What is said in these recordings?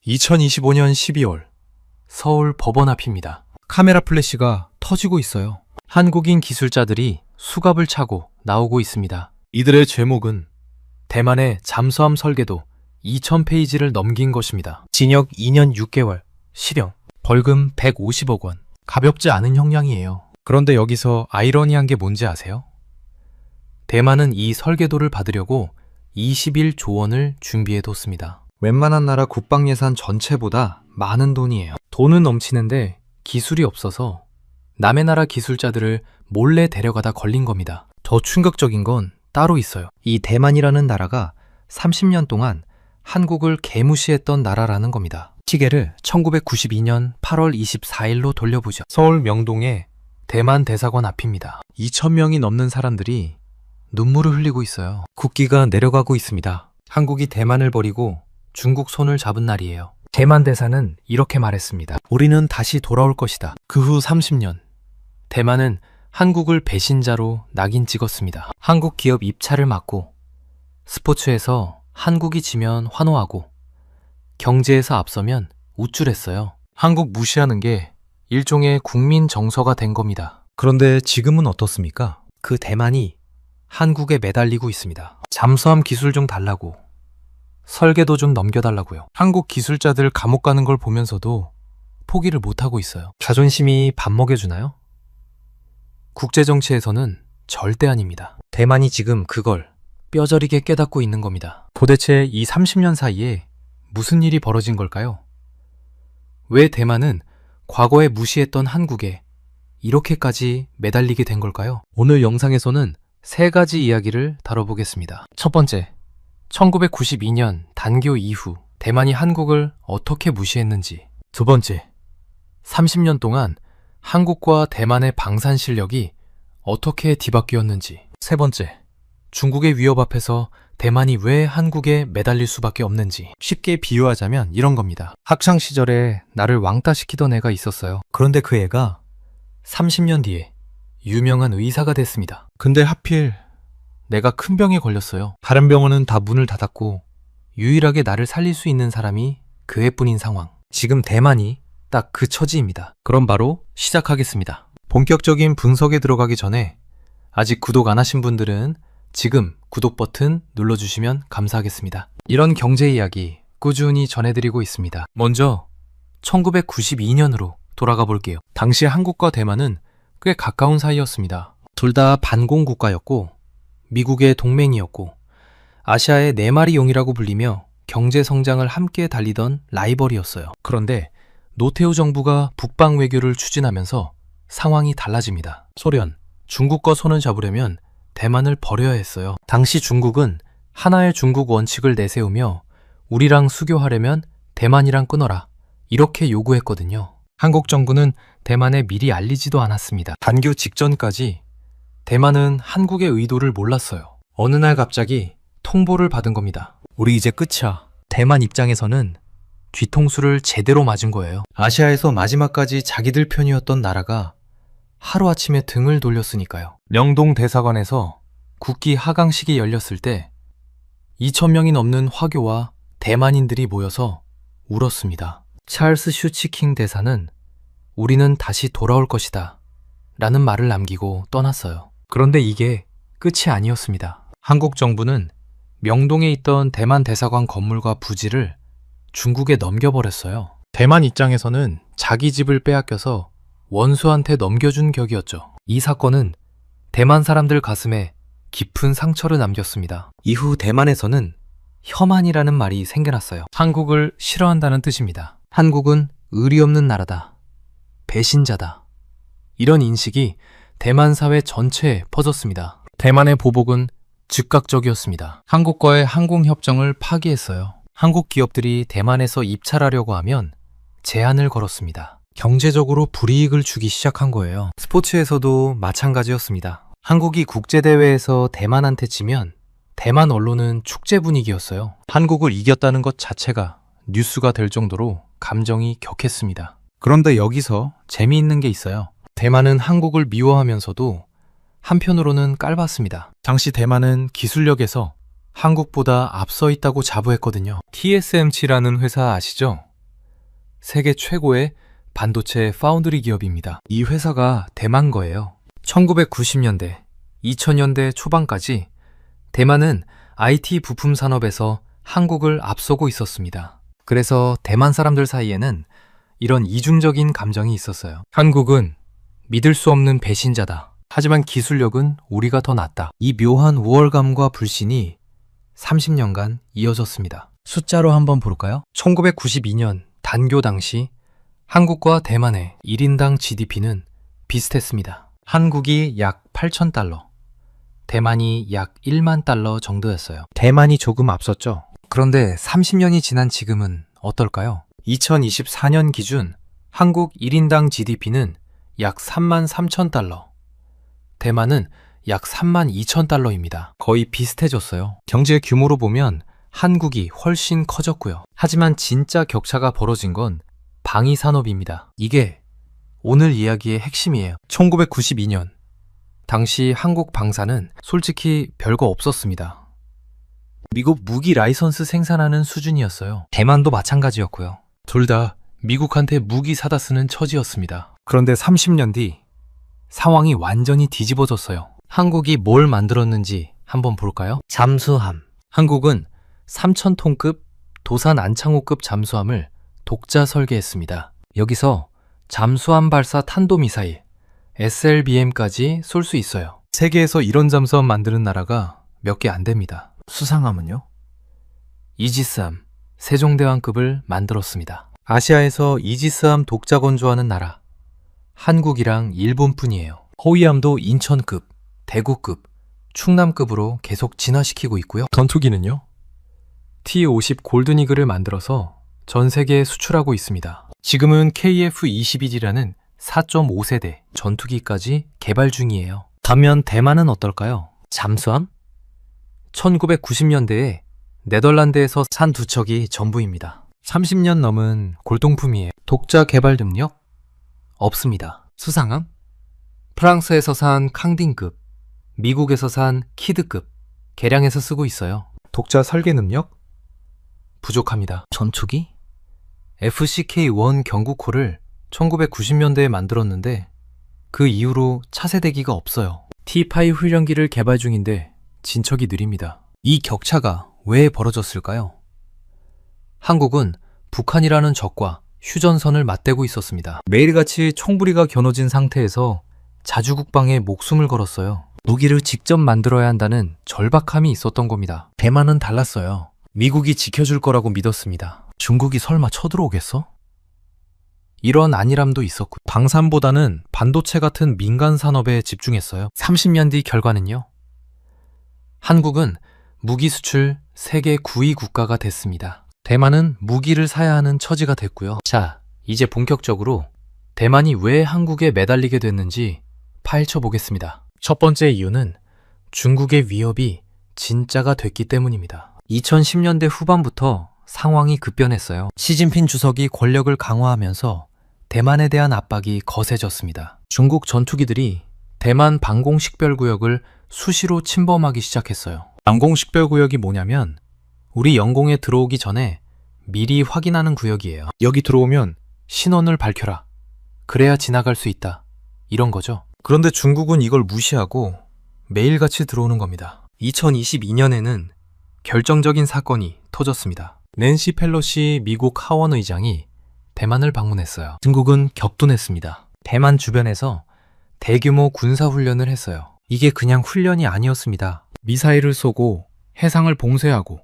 2025년 12월 서울 법원 앞입니다. 카메라 플래시가 터지고 있어요. 한국인 기술자들이 수갑을 차고 나오고 있습니다. 이들의 제목은 대만의 잠수함 설계도 2000페이지를 넘긴 것입니다. 징역 2년 6개월, 실형, 벌금 150억 원. 가볍지 않은 형량이에요. 그런데 여기서 아이러니한 게 뭔지 아세요? 대만은 이 설계도를 받으려고 21조 원을 준비해뒀습니다. 웬만한 나라 국방 예산 전체보다 많은 돈이에요. 돈은 넘치는데 기술이 없어서 남의 나라 기술자들을 몰래 데려가다 걸린 겁니다. 더 충격적인 건 따로 있어요. 이 대만이라는 나라가 30년 동안 한국을 개무시했던 나라라는 겁니다. 시계를 1992년 8월 24일로 돌려보죠. 서울 명동의 대만 대사관 앞입니다. 2,000명이 넘는 사람들이 눈물을 흘리고 있어요. 국기가 내려가고 있습니다. 한국이 대만을 버리고 중국 손을 잡은 날이에요. 대만 대사는 이렇게 말했습니다. 우리는 다시 돌아올 것이다. 그 후 30년, 대만은 한국을 배신자로 낙인 찍었습니다. 한국 기업 입찰을 막고, 스포츠에서 한국이 지면 환호하고, 경제에서 앞서면 우쭐했어요. 한국 무시하는 게 일종의 국민 정서가 된 겁니다. 그런데 지금은 어떻습니까? 그 대만이 한국에 매달리고 있습니다. 잠수함 기술 좀 달라고, 설계도 좀 넘겨달라고요. 한국 기술자들 감옥 가는 걸 보면서도 포기를 못하고 있어요. 자존심이 밥 먹여주나요? 국제정치에서는 절대 아닙니다. 대만이 지금 그걸 뼈저리게 깨닫고 있는 겁니다. 도대체 이 30년 사이에 무슨 일이 벌어진 걸까요? 왜 대만은 과거에 무시했던 한국에 이렇게까지 매달리게 된 걸까요? 오늘 영상에서는 3가지 이야기를 다뤄보겠습니다. 첫 번째, 1992년 단교 이후 대만이 한국을 어떻게 무시했는지. 두 번째, 30년 동안 한국과 대만의 방산 실력이 어떻게 뒤바뀌었는지. 세 번째, 중국의 위협 앞에서 대만이 왜 한국에 매달릴 수밖에 없는지. 쉽게 비유하자면 이런 겁니다. 학창시절에 나를 왕따시키던 애가 있었어요. 그런데 그 애가 30년 뒤에 유명한 의사가 됐습니다. 근데 하필 내가 큰 병에 걸렸어요. 다른 병원은 다 문을 닫았고 유일하게 나를 살릴 수 있는 사람이 그 애뿐인 상황. 지금 대만이 딱 그 처지입니다. 그럼 바로 시작하겠습니다. 본격적인 분석에 들어가기 전에 아직 구독 안 하신 분들은 지금 구독 버튼 눌러주시면 감사하겠습니다. 이런 경제 이야기 꾸준히 전해드리고 있습니다. 먼저 1992년으로 돌아가 볼게요. 당시 한국과 대만은 꽤 가까운 사이였습니다. 둘 다 반공 국가였고 미국의 동맹이었고 아시아의 4마리 용이라고 불리며 경제 성장을 함께 달리던 라이벌이었어요. 그런데 노태우 정부가 북방 외교를 추진하면서 상황이 달라집니다. 소련, 중국과 손을 잡으려면 대만을 버려야 했어요. 당시 중국은 하나의 중국 원칙을 내세우며 우리랑 수교하려면 대만이랑 끊어라, 이렇게 요구했거든요. 한국 정부는 대만에 미리 알리지도 않았습니다. 단교 직전까지 대만은 한국의 의도를 몰랐어요. 어느 날 갑자기 통보를 받은 겁니다. 우리 이제 끝이야. 대만 입장에서는 뒤통수를 제대로 맞은 거예요. 아시아에서 마지막까지 자기들 편이었던 나라가 하루아침에 등을 돌렸으니까요. 명동 대사관에서 국기 하강식이 열렸을 때 2,000명이 넘는 화교와 대만인들이 모여서 울었습니다. 찰스 슈치킹 대사는 우리는 다시 돌아올 것이다 라는 말을 남기고 떠났어요. 그런데 이게 끝이 아니었습니다. 한국 정부는 명동에 있던 대만 대사관 건물과 부지를 중국에 넘겨버렸어요. 대만 입장에서는 자기 집을 빼앗겨서 원수한테 넘겨준 격이었죠. 이 사건은 대만 사람들 가슴에 깊은 상처를 남겼습니다. 이후 대만에서는 혐한이라는 말이 생겨났어요. 한국을 싫어한다는 뜻입니다. 한국은 의리 없는 나라다, 배신자다, 이런 인식이 대만 사회 전체에 퍼졌습니다. 대만의 보복은 즉각적이었습니다. 한국과의 항공협정을 파기했어요. 한국 기업들이 대만에서 입찰하려고 하면 제한을 걸었습니다. 경제적으로 불이익을 주기 시작한 거예요. 스포츠에서도 마찬가지였습니다. 한국이 국제대회에서 대만한테 지면 대만 언론은 축제 분위기였어요. 한국을 이겼다는 것 자체가 뉴스가 될 정도로 감정이 격했습니다. 그런데 여기서 재미있는 게 있어요. 대만은 한국을 미워하면서도 한편으로는 깔봤습니다. 당시 대만은 기술력에서 한국보다 앞서 있다고 자부했거든요. TSMC라는 회사 아시죠? 세계 최고의 반도체 파운드리 기업입니다. 이 회사가 대만 거예요. 1990년대, 2000년대 초반까지 대만은 IT 부품 산업에서 한국을 앞서고 있었습니다. 그래서 대만 사람들 사이에는 이런 이중적인 감정이 있었어요. 한국은 믿을 수 없는 배신자다. 하지만 기술력은 우리가 더 낫다. 이 묘한 우월감과 불신이 30년간 이어졌습니다. 숫자로 한번 볼까요? 1992년 단교 당시 한국과 대만의 1인당 GDP는 비슷했습니다. 한국이 약 8,000달러, 대만이 약 1만 달러 정도였어요. 대만이 조금 앞섰죠. 그런데 30년이 지난 지금은 어떨까요? 2024년 기준 한국 1인당 GDP는 약 3만 3천 달러, 대만은 약 3만 2천 달러입니다. 거의 비슷해졌어요. 경제 규모로 보면 한국이 훨씬 커졌고요. 하지만 진짜 격차가 벌어진 건 방위 산업입니다. 이게 오늘 이야기의 핵심이에요. 1992년 당시 한국 방사는 솔직히 별거 없었습니다. 미국 무기 라이선스 생산하는 수준이었어요. 대만도 마찬가지였고요. 둘 다 미국한테 무기 사다 쓰는 처지였습니다. 그런데 30년 뒤 상황이 완전히 뒤집어졌어요. 한국이 뭘 만들었는지 한번 볼까요? 잠수함. 한국은 3,000톤급 도산 안창호급 잠수함을 독자 설계했습니다. 여기서 잠수함 발사 탄도미사일 SLBM까지 쏠 수 있어요. 세계에서 이런 잠수함 만드는 나라가 몇 개 안 됩니다. 수상함은요? 이지스함, 세종대왕급을 만들었습니다. 아시아에서 이지스함 독자 건조하는 나라 한국이랑 일본뿐이에요. 호위함도 인천급, 대구급, 충남급으로 계속 진화시키고 있고요. 전투기는요? T-50 골든이글을 만들어서 전 세계에 수출하고 있습니다. 지금은 KF-21이라는 4.5세대 전투기까지 개발 중이에요. 반면 대만은 어떨까요? 잠수함? 1990년대에 네덜란드에서 산 두 척이 전부입니다. 30년 넘은 골동품이에요. 독자 개발 능력? 없습니다. 수상함? 프랑스에서 산 캉딩급, 미국에서 산 키드급, 개량해서 쓰고 있어요. 독자 설계 능력? 부족합니다. 전투기? FCK-1 경구코를 1990년대에 만들었는데 그 이후로 차세대기가 없어요. T-5 훈련기를 개발 중인데 진척이 느립니다. 이 격차가 왜 벌어졌을까요? 한국은 북한이라는 적과 휴전선을 맞대고 있었습니다. 매일같이 총부리가 겨눠진 상태에서 자주국방에 목숨을 걸었어요. 무기를 직접 만들어야 한다는 절박함이 있었던 겁니다. 대만은 달랐어요. 미국이 지켜줄 거라고 믿었습니다. 중국이 설마 쳐들어오겠어? 이런 안일함도 있었고 방산보다는 반도체 같은 민간 산업에 집중했어요. 30년 뒤 결과는요? 한국은 무기 수출 세계 9위 국가가 됐습니다. 대만은 무기를 사야 하는 처지가 됐고요. 자, 이제 본격적으로 대만이 왜 한국에 매달리게 됐는지 파헤쳐 보겠습니다. 첫 번째 이유는 중국의 위협이 진짜가 됐기 때문입니다. 2010년대 후반부터 상황이 급변했어요. 시진핑 주석이 권력을 강화하면서 대만에 대한 압박이 거세졌습니다. 중국 전투기들이 대만 방공식별구역을 수시로 침범하기 시작했어요. 방공식별구역이 뭐냐면 우리 영공에 들어오기 전에 미리 확인하는 구역이에요. 여기 들어오면 신원을 밝혀라. 그래야 지나갈 수 있다. 이런 거죠. 그런데 중국은 이걸 무시하고 매일같이 들어오는 겁니다. 2022년에는 결정적인 사건이 터졌습니다. 낸시 펠로시 미국 하원 의장이 대만을 방문했어요. 중국은 격분했습니다. 대만 주변에서 대규모 군사훈련을 했어요. 이게 그냥 훈련이 아니었습니다. 미사일을 쏘고 해상을 봉쇄하고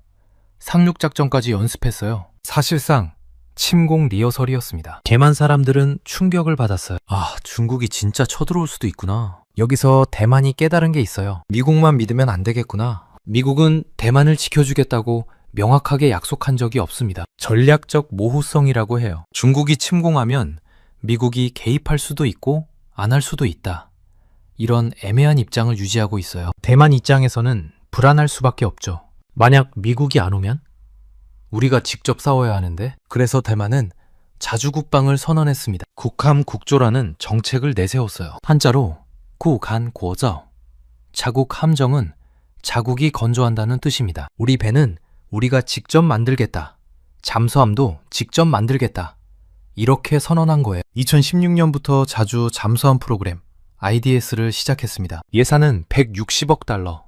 상륙작전까지 연습했어요. 사실상 침공 리허설이었습니다. 대만 사람들은 충격을 받았어요. 아, 중국이 진짜 쳐들어올 수도 있구나. 여기서 대만이 깨달은 게 있어요. 미국만 믿으면 안 되겠구나. 미국은 대만을 지켜주겠다고 명확하게 약속한 적이 없습니다. 전략적 모호성이라고 해요. 중국이 침공하면 미국이 개입할 수도 있고 안 할 수도 있다. 이런 애매한 입장을 유지하고 있어요. 대만 입장에서는 불안할 수밖에 없죠. 만약 미국이 안 오면? 우리가 직접 싸워야 하는데? 그래서 대만은 자주국방을 선언했습니다. 국함국조라는 정책을 내세웠어요. 한자로 국한고저, 자국 함정은 자국이 건조한다는 뜻입니다. 우리 배는 우리가 직접 만들겠다. 잠수함도 직접 만들겠다. 이렇게 선언한 거예요. 2016년부터 자주 잠수함 프로그램 IDS를 시작했습니다. 예산은 160억 달러.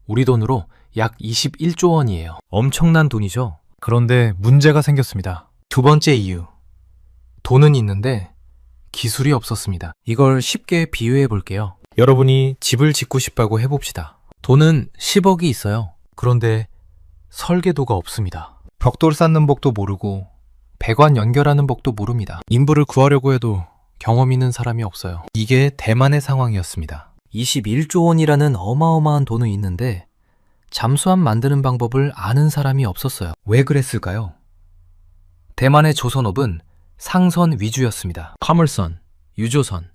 우리 돈으로 약 21조 원이에요. 엄청난 돈이죠. 그런데 문제가 생겼습니다. 두 번째 이유. 돈은 있는데 기술이 없었습니다. 이걸 쉽게 비유해 볼게요. 여러분이 집을 짓고 싶다고 해봅시다. 돈은 10억이 있어요. 그런데 설계도가 없습니다. 벽돌 쌓는 법도 모르고 배관 연결하는 법도 모릅니다. 인부를 구하려고 해도 경험 있는 사람이 없어요. 이게 대만의 상황이었습니다. 21조 원이라는 어마어마한 돈은 있는데 잠수함 만드는 방법을 아는 사람이 없었어요. 왜 그랬을까요? 대만의 조선업은 상선 위주였습니다. 화물선, 유조선,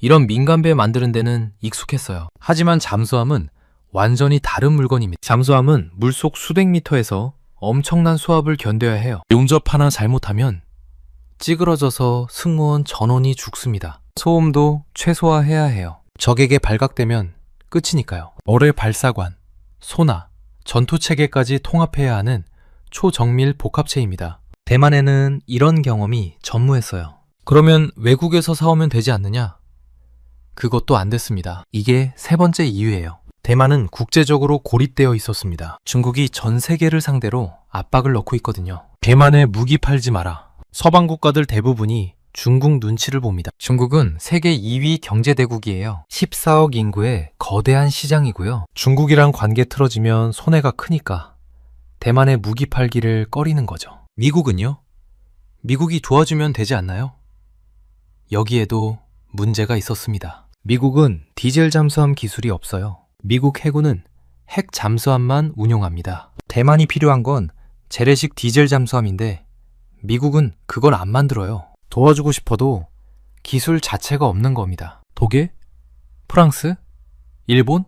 이런 민간배 만드는 데는 익숙했어요. 하지만 잠수함은 완전히 다른 물건입니다. 잠수함은 물속 수백 미터에서 엄청난 수압을 견뎌야 해요. 용접 하나 잘못하면 찌그러져서 승무원 전원이 죽습니다. 소음도 최소화해야 해요. 적에게 발각되면 끝이니까요. 어뢰 발사관, 소나, 전투체계까지 통합해야 하는 초정밀 복합체입니다. 대만에는 이런 경험이 전무했어요. 그러면 외국에서 사오면 되지 않느냐? 그것도 안 됐습니다. 이게 세 번째 이유예요. 대만은 국제적으로 고립되어 있었습니다. 중국이 전 세계를 상대로 압박을 넣고 있거든요. 대만에 무기 팔지 마라. 서방 국가들 대부분이 중국 눈치를 봅니다. 중국은 세계 2위 경제대국이에요. 14억 인구의 거대한 시장이고요. 중국이랑 관계 틀어지면 손해가 크니까 대만에 무기 팔기를 꺼리는 거죠. 미국은요? 미국이 도와주면 되지 않나요? 여기에도 문제가 있었습니다. 미국은 디젤 잠수함 기술이 없어요. 미국 해군은 핵 잠수함만 운용합니다. 대만이 필요한 건 재래식 디젤 잠수함인데 미국은 그걸 안 만들어요. 도와주고 싶어도 기술 자체가 없는 겁니다. 독일? 프랑스? 일본?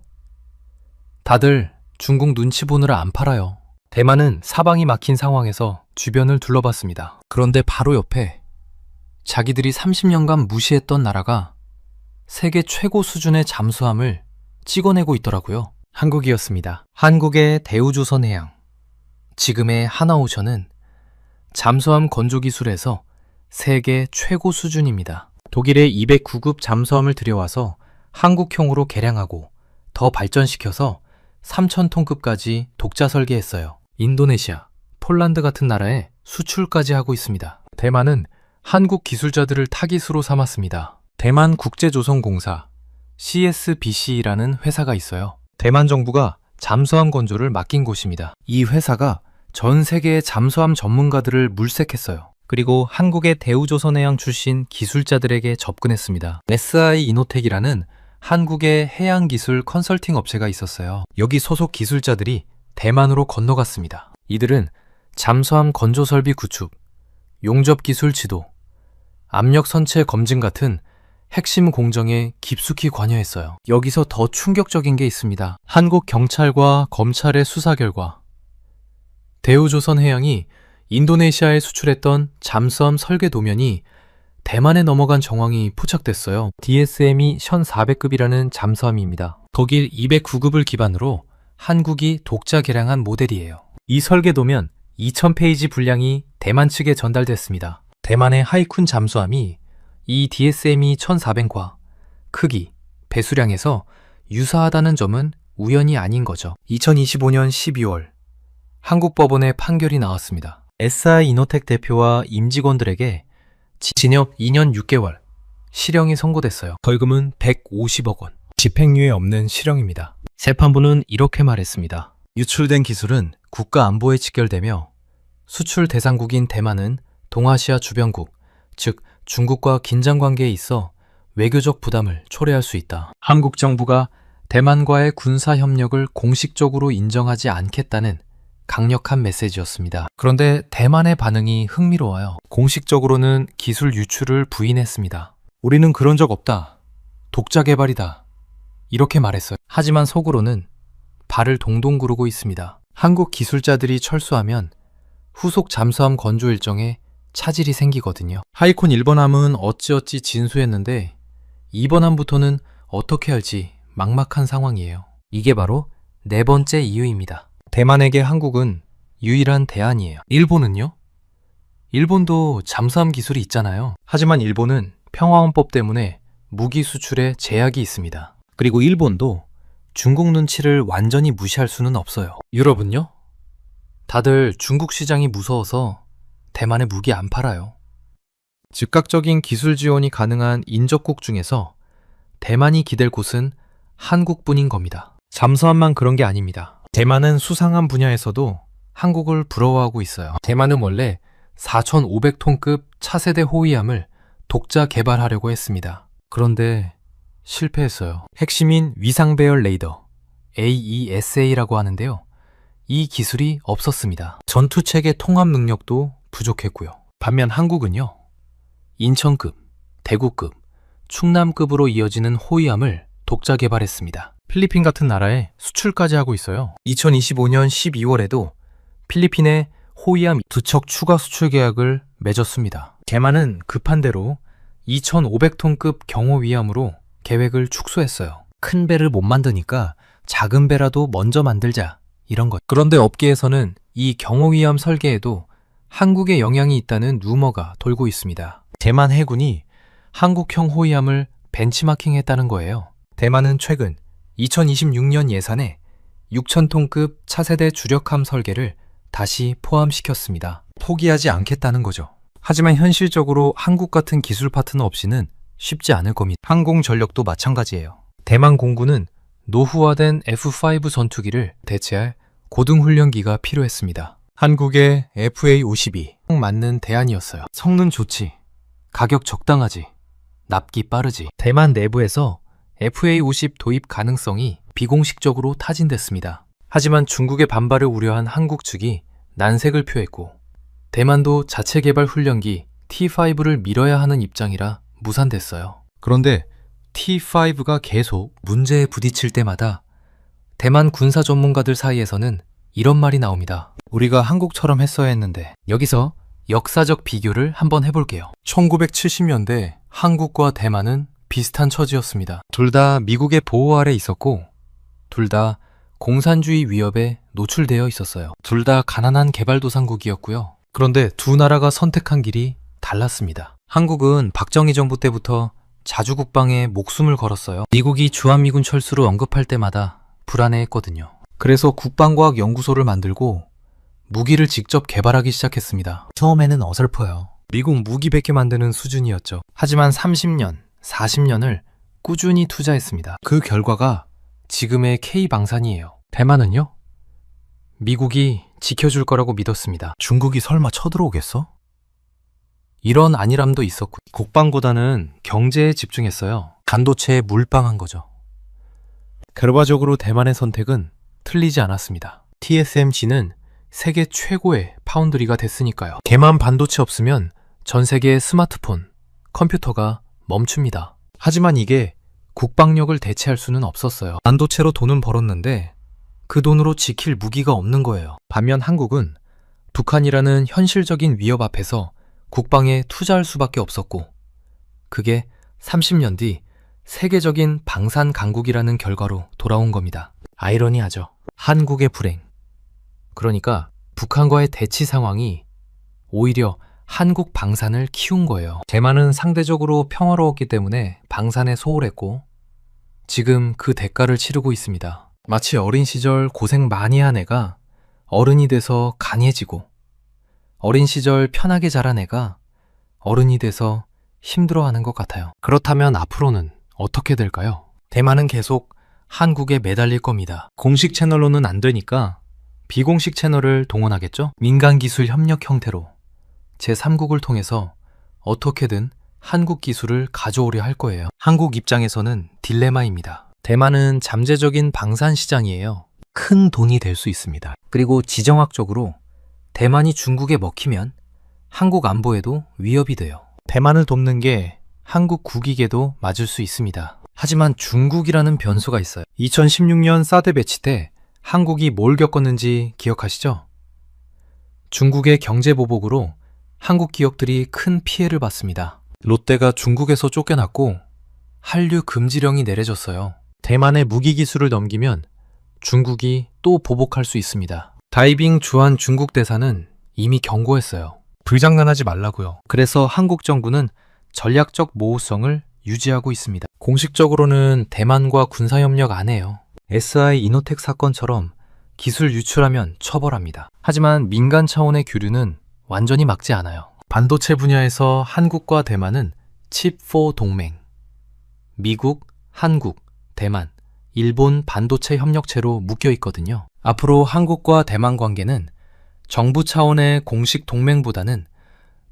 다들 중국 눈치 보느라 안 팔아요. 대만은 사방이 막힌 상황에서 주변을 둘러봤습니다. 그런데 바로 옆에 자기들이 30년간 무시했던 나라가 세계 최고 수준의 잠수함을 찍어내고 있더라고요. 한국이었습니다. 한국의 대우조선해양, 지금의 하나오션은 잠수함 건조 기술에서 세계 최고 수준입니다. 독일의 209급 잠수함을 들여와서 한국형으로 개량하고 더 발전시켜서 3000톤급까지 독자 설계했어요. 인도네시아, 폴란드 같은 나라에 수출까지 하고 있습니다. 대만은 한국 기술자들을 타깃으로 삼았습니다. 대만 국제조선공사 CSBC라는 회사가 있어요. 대만 정부가 잠수함 건조를 맡긴 곳입니다. 이 회사가 전 세계의 잠수함 전문가들을 물색했어요. 그리고 한국의 대우조선해양 출신 기술자들에게 접근했습니다. SI 이노텍이라는 한국의 해양기술 컨설팅 업체가 있었어요. 여기 소속 기술자들이 대만으로 건너갔습니다. 이들은 잠수함 건조 설비 구축, 용접 기술 지도, 압력 선체 검증 같은 핵심 공정에 깊숙이 관여했어요. 여기서 더 충격적인 게 있습니다. 한국 경찰과 검찰의 수사 결과 대우조선해양이 인도네시아에 수출했던 잠수함 설계 도면이 대만에 넘어간 정황이 포착됐어요. DSM이 1400급이라는 잠수함입니다. 독일 209급을 기반으로 한국이 독자 개량한 모델이에요. 이 설계 도면 2000페이지 분량이 대만 측에 전달됐습니다. 대만의 하이쿤 잠수함이 이 DSM이 1400과 크기, 배수량에서 유사하다는 점은 우연이 아닌 거죠. 2025년 12월 한국 법원에 판결이 나왔습니다. SI 이노텍 대표와 임직원들에게 징역 2년 6개월, 실형이 선고됐어요. 벌금은 150억 원, 집행유예 없는 실형입니다. 재판부는 이렇게 말했습니다. 유출된 기술은 국가 안보에 직결되며 수출 대상국인 대만은 동아시아 주변국, 즉 중국과 긴장 관계에 있어 외교적 부담을 초래할 수 있다. 한국 정부가 대만과의 군사 협력을 공식적으로 인정하지 않겠다는 강력한 메시지였습니다. 그런데 대만의 반응이 흥미로워요. 공식적으로는 기술 유출을 부인했습니다. 우리는 그런 적 없다. 독자 개발이다. 이렇게 말했어요. 하지만 속으로는 발을 동동 구르고 있습니다. 한국 기술자들이 철수하면 후속 잠수함 건조 일정에 차질이 생기거든요. 하이콘 1번함은 어찌어찌 진수했는데 2번함부터는 어떻게 할지 막막한 상황이에요. 이게 바로 네 번째 이유입니다. 대만에게 한국은 유일한 대안이에요. 일본은요? 일본도 잠수함 기술이 있잖아요. 하지만 일본은 평화헌법 때문에 무기 수출에 제약이 있습니다. 그리고 일본도 중국 눈치를 완전히 무시할 수는 없어요. 유럽은요? 다들 중국 시장이 무서워서 대만에 무기 안 팔아요. 즉각적인 기술 지원이 가능한 인접국 중에서 대만이 기댈 곳은 한국뿐인 겁니다. 잠수함만 그런 게 아닙니다. 대만은 수상한 분야에서도 한국을 부러워하고 있어요. 대만은 원래 4,500톤급 차세대 호위함을 독자 개발하려고 했습니다. 그런데 실패했어요. 핵심인 위상배열 레이더 AESA라고 하는데요. 이 기술이 없었습니다. 전투체계 통합 능력도 부족했고요. 반면 한국은요. 인천급, 대구급, 충남급으로 이어지는 호위함을 독자 개발했습니다. 필리핀 같은 나라에 수출까지 하고 있어요. 2025년 12월에도 필리핀에 호위함 2척 추가 수출 계약을 맺었습니다. 대만은 급한 대로 2,500톤급 경호위함으로 계획을 축소했어요. 큰 배를 못 만드니까 작은 배라도 먼저 만들자 이런 것. 그런데 업계에서는 이 경호위함 설계에도 한국의 영향이 있다는 루머가 돌고 있습니다. 대만 해군이 한국형 호위함을 벤치마킹했다는 거예요. 대만은 최근 2026년 예산에 6,000톤급 차세대 주력함 설계를 다시 포함시켰습니다. 포기하지 않겠다는 거죠. 하지만 현실적으로 한국 같은 기술 파트너 없이는 쉽지 않을 겁니다. 항공전력도 마찬가지예요. 대만 공군은 노후화된 F-5 전투기를 대체할 고등훈련기가 필요했습니다. 한국의 FA-52 딱 맞는 대안이었어요. 성능 좋지, 가격 적당하지, 납기 빠르지. 대만 내부에서 FA-50 도입 가능성이 비공식적으로 타진됐습니다. 하지만 중국의 반발을 우려한 한국 측이 난색을 표했고 대만도 자체 개발 훈련기 T5를 밀어야 하는 입장이라 무산됐어요. 그런데 T5가 계속 문제에 부딪힐 때마다 대만 군사 전문가들 사이에서는 이런 말이 나옵니다. 우리가 한국처럼 했어야 했는데. 여기서 역사적 비교를 한번 해볼게요. 1970년대 한국과 대만은 비슷한 처지였습니다. 둘 다 미국의 보호 아래 있었고 둘 다 공산주의 위협에 노출되어 있었어요. 둘 다 가난한 개발도상국이었고요. 그런데 두 나라가 선택한 길이 달랐습니다. 한국은 박정희 정부 때부터 자주국방에 목숨을 걸었어요. 미국이 주한미군 철수를 언급할 때마다 불안해했거든요. 그래서 국방과학연구소를 만들고 무기를 직접 개발하기 시작했습니다. 처음에는 어설퍼요. 미국 무기 100개 만드는 수준이었죠. 하지만 30년, 40년을 꾸준히 투자했습니다. 그 결과가 지금의 K방산이에요. 대만은요? 미국이 지켜줄 거라고 믿었습니다. 중국이 설마 쳐들어오겠어? 이런 안일함도 있었고 국방보다는 경제에 집중했어요. 반도체에 물방한 거죠. 결과적으로 대만의 선택은 틀리지 않았습니다. TSMC는 세계 최고의 파운드리가 됐으니까요. 대만 반도체 없으면 전 세계의 스마트폰, 컴퓨터가 멈춥니다. 하지만 이게 국방력을 대체할 수는 없었어요. 반도체로 돈은 벌었는데 그 돈으로 지킬 무기가 없는 거예요. 반면 한국은 북한이라는 현실적인 위협 앞에서 국방에 투자할 수밖에 없었고 그게 30년 뒤 세계적인 방산 강국이라는 결과로 돌아온 겁니다. 아이러니하죠. 한국의 불행. 그러니까 북한과의 대치 상황이 오히려 한국 방산을 키운 거예요. 대만은 상대적으로 평화로웠기 때문에 방산에 소홀했고 지금 그 대가를 치르고 있습니다. 마치 어린 시절 고생 많이 한 애가 어른이 돼서 강해지고 어린 시절 편하게 자란 애가 어른이 돼서 힘들어하는 것 같아요. 그렇다면 앞으로는 어떻게 될까요? 대만은 계속 한국에 매달릴 겁니다. 공식 채널로는 안 되니까 비공식 채널을 동원하겠죠? 민간기술 협력 형태로 제3국을 통해서 어떻게든 한국 기술을 가져오려 할 거예요. 한국 입장에서는 딜레마입니다. 대만은 잠재적인 방산 시장이에요. 큰 돈이 될 수 있습니다. 그리고 지정학적으로 대만이 중국에 먹히면 한국 안보에도 위협이 돼요. 대만을 돕는 게 한국 국익에도 맞을 수 있습니다. 하지만 중국이라는 변수가 있어요. 2016년 사드 배치 때 한국이 뭘 겪었는지 기억하시죠? 중국의 경제 보복으로 한국 기업들이 큰 피해를 봤습니다. 롯데가 중국에서 쫓겨났고 한류 금지령이 내려졌어요. 대만의 무기 기술을 넘기면 중국이 또 보복할 수 있습니다. 다이빙 주한 중국 대사는 이미 경고했어요. 불장난하지 말라고요. 그래서 한국 정부는 전략적 모호성을 유지하고 있습니다. 공식적으로는 대만과 군사협력 안 해요. SI 이노텍 사건처럼 기술 유출하면 처벌합니다. 하지만 민간 차원의 교류는 완전히 막지 않아요. 반도체 분야에서 한국과 대만은 칩4 동맹, 미국, 한국, 대만, 일본 반도체 협력체로 묶여 있거든요. 앞으로 한국과 대만 관계는 정부 차원의 공식 동맹보다는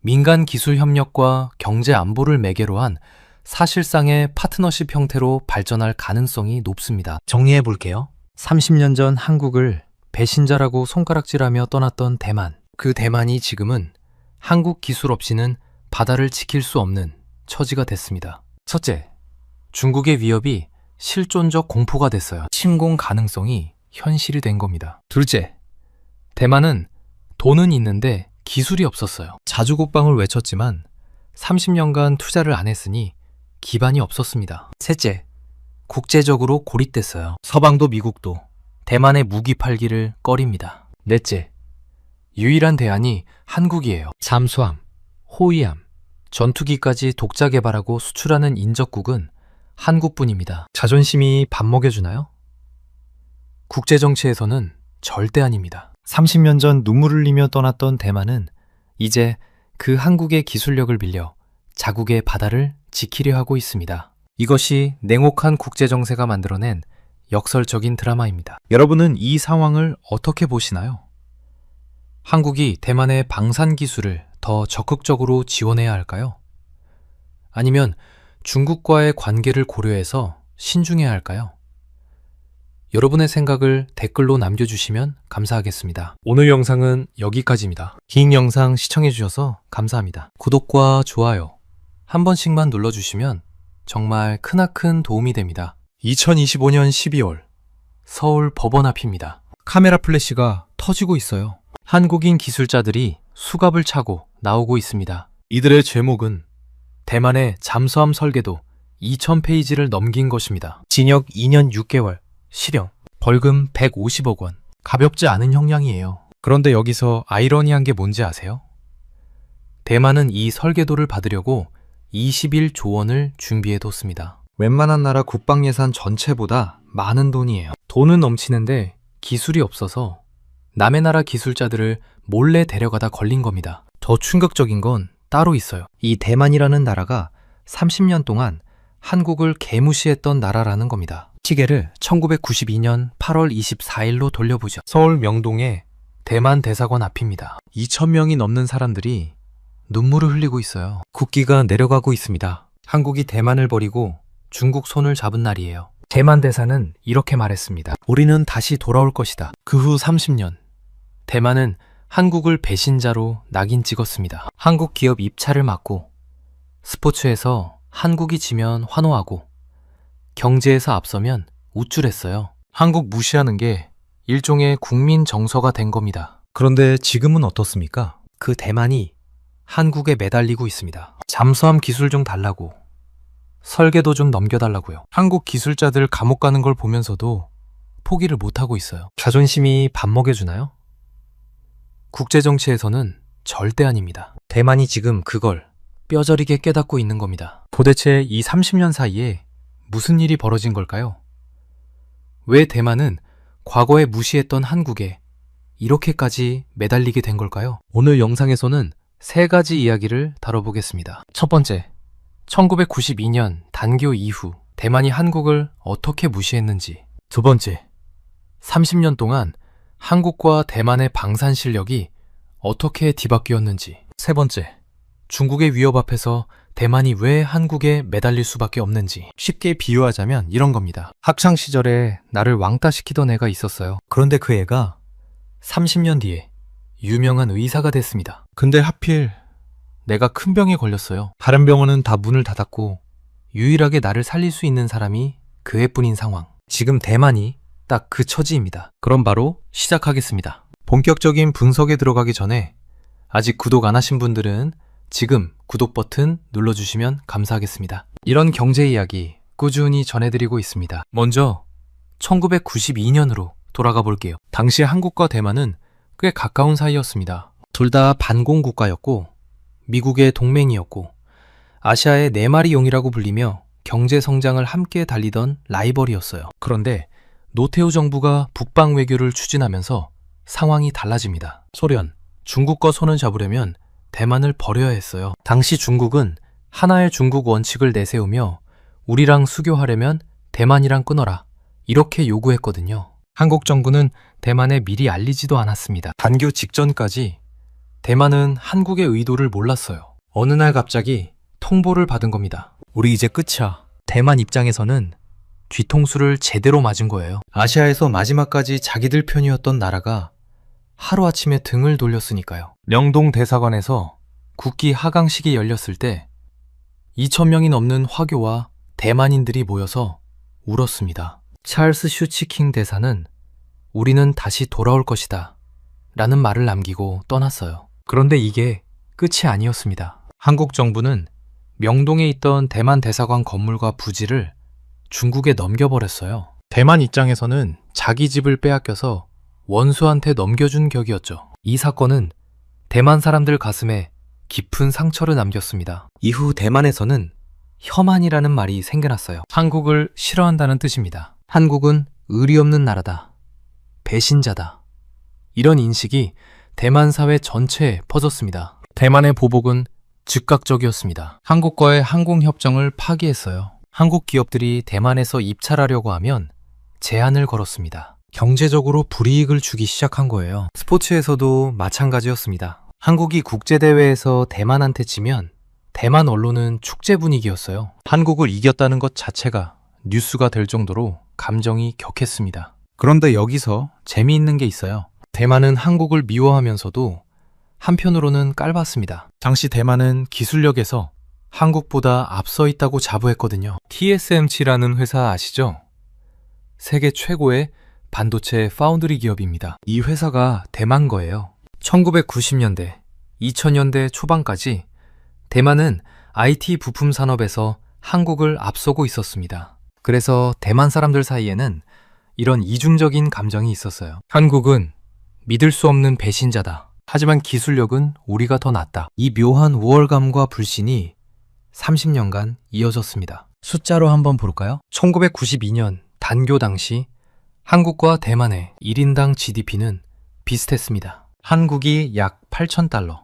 민간 기술 협력과 경제 안보를 매개로 한 사실상의 파트너십 형태로 발전할 가능성이 높습니다. 정리해 볼게요. 30년 전 한국을 배신자라고 손가락질하며 떠났던 대만. 그 대만이 지금은 한국 기술 없이는 바다를 지킬 수 없는 처지가 됐습니다. 첫째, 중국의 위협이 실존적 공포가 됐어요. 침공 가능성이 현실이 된 겁니다. 둘째, 대만은 돈은 있는데 기술이 없었어요. 자주국방을 외쳤지만 30년간 투자를 안 했으니 기반이 없었습니다. 셋째, 국제적으로 고립됐어요. 서방도 미국도 대만의 무기 팔기를 꺼립니다. 넷째, 유일한 대안이 한국이에요. 잠수함, 호위함, 전투기까지 독자 개발하고 수출하는 인접국은 한국뿐입니다. 자존심이 밥 먹여주나요? 국제정치에서는 절대 아닙니다. 30년 전 눈물을 흘리며 떠났던 대만은 이제 그 한국의 기술력을 빌려 자국의 바다를 지키려 하고 있습니다. 이것이 냉혹한 국제정세가 만들어낸 역설적인 드라마입니다. 여러분은 이 상황을 어떻게 보시나요? 한국이 대만의 방산 기술을 더 적극적으로 지원해야 할까요? 아니면 중국과의 관계를 고려해서 신중해야 할까요? 여러분의 생각을 댓글로 남겨주시면 감사하겠습니다. 오늘 영상은 여기까지입니다. 긴 영상 시청해주셔서 감사합니다. 구독과 좋아요 한 번씩만 눌러주시면 정말 크나큰 도움이 됩니다. 2025년 12월 서울 법원 앞입니다. 카메라 플래시가 터지고 있어요. 한국인 기술자들이 수갑을 차고 나오고 있습니다. 이들의 제목은 대만의 잠수함 설계도 2000페이지를 넘긴 것입니다. 징역 2년 6개월, 실형, 벌금 150억 원. 가볍지 않은 형량이에요. 그런데 여기서 아이러니한 게 뭔지 아세요? 대만은 이 설계도를 받으려고 21조 원을 준비해뒀습니다. 웬만한 나라 국방 예산 전체보다 많은 돈이에요. 돈은 넘치는데 기술이 없어서 남의 나라 기술자들을 몰래 데려가다 걸린 겁니다. 더 충격적인 건 따로 있어요. 이 대만이라는 나라가 30년 동안 한국을 개무시했던 나라라는 겁니다. 시계를 1992년 8월 24일로 돌려보죠. 서울 명동의 대만 대사관 앞입니다. 2,000명이 넘는 사람들이 눈물을 흘리고 있어요. 국기가 내려가고 있습니다. 한국이 대만을 버리고 중국 손을 잡은 날이에요. 대만 대사는 이렇게 말했습니다. 우리는 다시 돌아올 것이다. 그 후 30년, 대만은 한국을 배신자로 낙인 찍었습니다. 한국 기업 입찰을 막고, 스포츠에서 한국이 지면 환호하고, 경제에서 앞서면 우쭐했어요. 한국 무시하는 게 일종의 국민 정서가 된 겁니다. 그런데 지금은 어떻습니까? 그 대만이 한국에 매달리고 있습니다. 잠수함 기술 좀 달라고, 설계도 좀 넘겨달라고요. 한국 기술자들 감옥 가는 걸 보면서도 포기를 못하고 있어요. 자존심이 밥 먹여주나요? 국제정치에서는 절대 아닙니다. 대만이 지금 그걸 뼈저리게 깨닫고 있는 겁니다. 도대체 이 30년 사이에 무슨 일이 벌어진 걸까요? 왜 대만은 과거에 무시했던 한국에 이렇게까지 매달리게 된 걸까요? 오늘 영상에서는 세 가지 이야기를 다뤄보겠습니다. 첫 번째, 1992년 단교 이후 대만이 한국을 어떻게 무시했는지. 두 번째, 30년 동안 한국과 대만의 방산 실력이 어떻게 뒤바뀌었는지. 세 번째, 중국의 위협 앞에서 대만이 왜 한국에 매달릴 수밖에 없는지. 쉽게 비유하자면 이런 겁니다. 학창시절에 나를 왕따시키던 애가 있었어요. 그런데 그 애가 30년 뒤에 유명한 의사가 됐습니다. 근데 하필 내가 큰 병에 걸렸어요. 다른 병원은 다 문을 닫았고 유일하게 나를 살릴 수 있는 사람이 그 애뿐인 상황. 지금 대만이 딱 그 처지입니다. 그럼 바로 시작하겠습니다. 본격적인 분석에 들어가기 전에 아직 구독 안 하신 분들은 지금 구독 버튼 눌러주시면 감사하겠습니다. 이런 경제 이야기 꾸준히 전해드리고 있습니다. 먼저 1992년으로 돌아가 볼게요. 당시 한국과 대만은 꽤 가까운 사이였습니다. 둘 다 반공 국가였고 미국의 동맹이었고 아시아의 네 마리 용이라고 불리며 경제 성장을 함께 달리던 라이벌이었어요. 그런데 노태우 정부가 북방 외교를 추진하면서 상황이 달라집니다. 소련, 중국과 손을 잡으려면 대만을 버려야 했어요. 당시 중국은 하나의 중국 원칙을 내세우며 우리랑 수교하려면 대만이랑 끊어라 이렇게 요구했거든요. 한국 정부는 대만에 미리 알리지도 않았습니다. 단교 직전까지 대만은 한국의 의도를 몰랐어요. 어느 날 갑자기 통보를 받은 겁니다. 우리 이제 끝이야. 대만 입장에서는 뒤통수를 제대로 맞은 거예요. 아시아에서 마지막까지 자기들 편이었던 나라가 하루아침에 등을 돌렸으니까요. 명동 대사관에서 국기 하강식이 열렸을 때 2,000명이 넘는 화교와 대만인들이 모여서 울었습니다. 찰스 슈치킹 대사는 우리는 다시 돌아올 것이다 라는 말을 남기고 떠났어요. 그런데 이게 끝이 아니었습니다. 한국 정부는 명동에 있던 대만 대사관 건물과 부지를 중국에 넘겨버렸어요. 대만 입장에서는 자기 집을 빼앗겨서 원수한테 넘겨준 격이었죠. 이 사건은 대만 사람들 가슴에 깊은 상처를 남겼습니다. 이후 대만에서는 혐한이라는 말이 생겨났어요. 한국을 싫어한다는 뜻입니다. 한국은 의리 없는 나라다. 배신자다. 이런 인식이 대만 사회 전체에 퍼졌습니다. 대만의 보복은 즉각적이었습니다. 한국과의 항공협정을 파기했어요. 한국 기업들이 대만에서 입찰하려고 하면 제한을 걸었습니다. 경제적으로 불이익을 주기 시작한 거예요. 스포츠에서도 마찬가지였습니다. 한국이 국제대회에서 대만한테 지면 대만 언론은 축제 분위기였어요. 한국을 이겼다는 것 자체가 뉴스가 될 정도로 감정이 격했습니다. 그런데 여기서 재미있는 게 있어요. 대만은 한국을 미워하면서도 한편으로는 깔봤습니다. 당시 대만은 기술력에서 한국보다 앞서 있다고 자부했거든요. TSMC라는 회사 아시죠? 세계 최고의 반도체 파운드리 기업입니다. 이 회사가 대만 거예요. 1990년대, 2000년대 초반까지 대만은 IT 부품 산업에서 한국을 앞서고 있었습니다. 그래서 대만 사람들 사이에는 이런 이중적인 감정이 있었어요. 한국은 믿을 수 없는 배신자다. 하지만 기술력은 우리가 더 낫다. 이 묘한 우월감과 불신이 30년간 이어졌습니다. 숫자로 한번 볼까요? 1992년 단교 당시 한국과 대만의 1인당 GDP는 비슷했습니다. 한국이 약 8,000달러,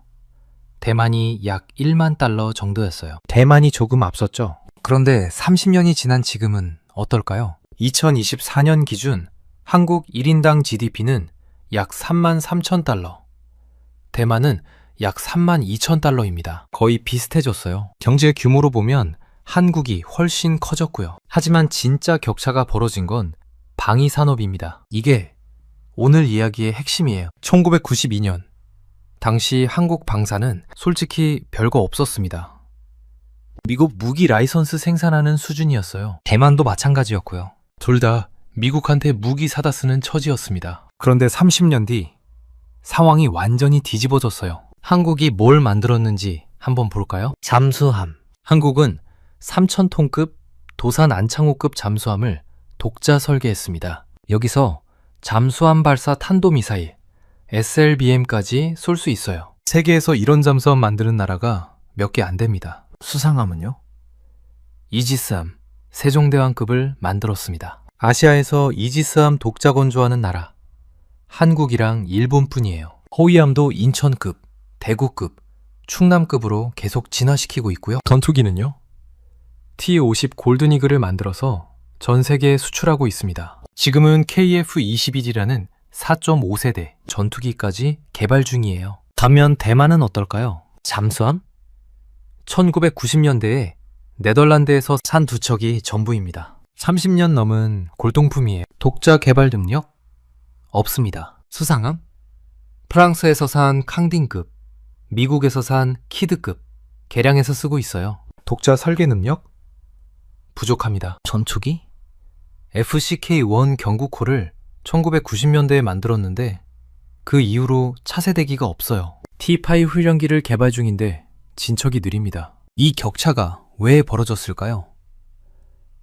대만이 약 1만 달러 정도였어요. 대만이 조금 앞섰죠. 그런데 30년이 지난 지금은 어떨까요? 2024년 기준 한국 1인당 GDP는 약 3만 3천 달러, 대만은 약 3만 2천 달러입니다. 거의 비슷해졌어요. 경제 규모로 보면 한국이 훨씬 커졌고요. 하지만 진짜 격차가 벌어진 건 방위 산업입니다. 이게 오늘 이야기의 핵심이에요. 1992년 당시 한국 방사는 솔직히 별거 없었습니다. 미국 무기 라이선스 생산하는 수준이었어요. 대만도 마찬가지였고요. 둘 다 미국한테 무기 사다 쓰는 처지였습니다. 그런데 30년 뒤 상황이 완전히 뒤집어졌어요. 한국이 뭘 만들었는지 한번 볼까요? 잠수함. 한국은 3,000톤급 도산 안창호급 잠수함을 독자 설계했습니다. 여기서 잠수함 발사 탄도미사일 SLBM까지 쏠 수 있어요. 세계에서 이런 잠수함 만드는 나라가 몇 개 안 됩니다. 수상함은요? 이지스함, 세종대왕급을 만들었습니다. 아시아에서 이지스함 독자 건조하는 나라 한국이랑 일본뿐이에요. 호위함도 인천급, 대구급, 충남급으로 계속 진화시키고 있고요. 전투기는요? T-50 골든이글을 만들어서 전 세계에 수출하고 있습니다. 지금은 KF-21이라는 4.5세대 전투기까지 개발 중이에요. 반면 대만은 어떨까요? 잠수함? 1990년대에 네덜란드에서 산 두 척이 전부입니다. 30년 넘은 골동품이에요. 독자 개발 능력? 없습니다. 수상함? 프랑스에서 산 캉딩급, 미국에서 산 키드급, 개량해서 쓰고 있어요. 독자 설계 능력? 부족합니다. 전투기? FCK-1 경구코를 1990년대에 만들었는데 그 이후로 차세대기가 없어요. T-5 훈련기를 개발 중인데 진척이 느립니다. 이 격차가 왜 벌어졌을까요?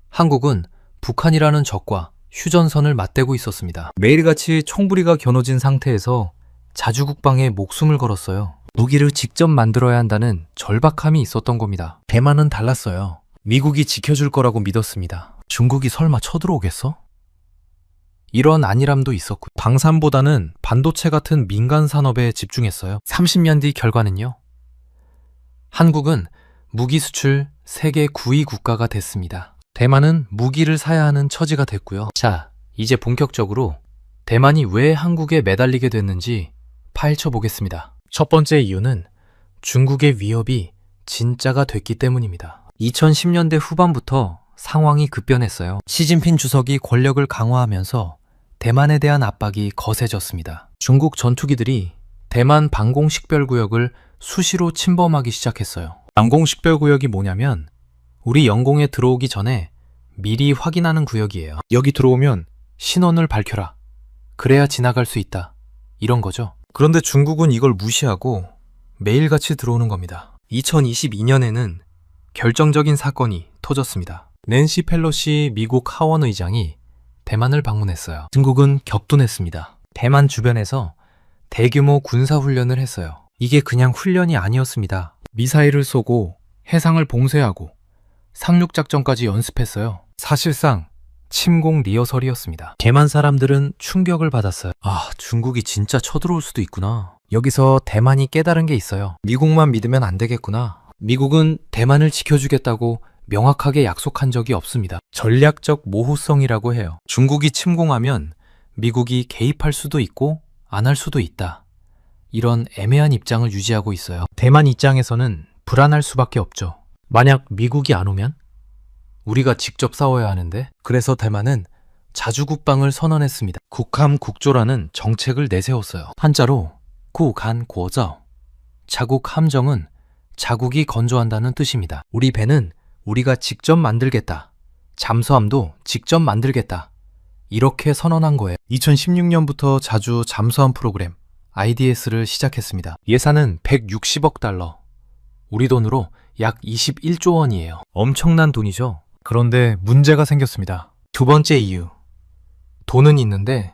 한국은 북한이라는 적과 휴전선을 맞대고 있었습니다. 매일같이 총부리가 겨눠진 상태에서 자주국방에 목숨을 걸었어요. 무기를 직접 만들어야 한다는 절박함이 있었던 겁니다. 대만은 달랐어요. 미국이 지켜줄 거라고 믿었습니다. 중국이 설마 쳐들어오겠어? 이런 안일함도 있었고, 방산보다는 반도체 같은 민간 산업에 집중했어요. 30년 뒤 결과는요. 한국은 무기 수출 세계 9위 국가가 됐습니다. 대만은 무기를 사야 하는 처지가 됐고요. 자, 이제 본격적으로 대만이 왜 한국에 매달리게 됐는지 파헤쳐 보겠습니다. 첫 번째 이유는 중국의 위협이 진짜가 됐기 때문입니다. 2010년대 후반부터 상황이 급변했어요. 시진핑 주석이 권력을 강화하면서 대만에 대한 압박이 거세졌습니다. 중국 전투기들이 대만 방공식별구역을 수시로 침범하기 시작했어요. 방공식별구역이 뭐냐면 우리 영공에 들어오기 전에 미리 확인하는 구역이에요. 여기 들어오면 신원을 밝혀라. 그래야 지나갈 수 있다. 이런 거죠. 그런데 중국은 이걸 무시하고 매일같이 들어오는 겁니다. 2022년에는 결정적인 사건이 터졌습니다. 낸시 펠로시 미국 하원 의장이 대만을 방문했어요. 중국은 격분했습니다. 대만 주변에서 대규모 군사훈련을 했어요. 이게 그냥 훈련이 아니었습니다. 미사일을 쏘고 해상을 봉쇄하고 상륙작전까지 연습했어요. 사실상 침공 리허설이었습니다. 대만 사람들은 충격을 받았어요. 아, 중국이 진짜 쳐들어올 수도 있구나. 여기서 대만이 깨달은 게 있어요. 미국만 믿으면 안 되겠구나. 미국은 대만을 지켜주겠다고 명확하게 약속한 적이 없습니다. 전략적 모호성이라고 해요. 중국이 침공하면 미국이 개입할 수도 있고 안 할 수도 있다. 이런 애매한 입장을 유지하고 있어요. 대만 입장에서는 불안할 수밖에 없죠. 만약 미국이 안 오면? 우리가 직접 싸워야 하는데? 그래서 대만은 자주국방을 선언했습니다. 국함국조라는 정책을 내세웠어요. 한자로 국한고저. 자국 함정은 자국이 건조한다는 뜻입니다. 우리 배는 우리가 직접 만들겠다. 잠수함도 직접 만들겠다. 이렇게 선언한 거예요. 2016년부터 자주 잠수함 프로그램 IDS를 시작했습니다. 예산은 160억 달러. 우리 돈으로 약 21조 원이에요. 엄청난 돈이죠. 그런데 문제가 생겼습니다. 두 번째 이유. 돈은 있는데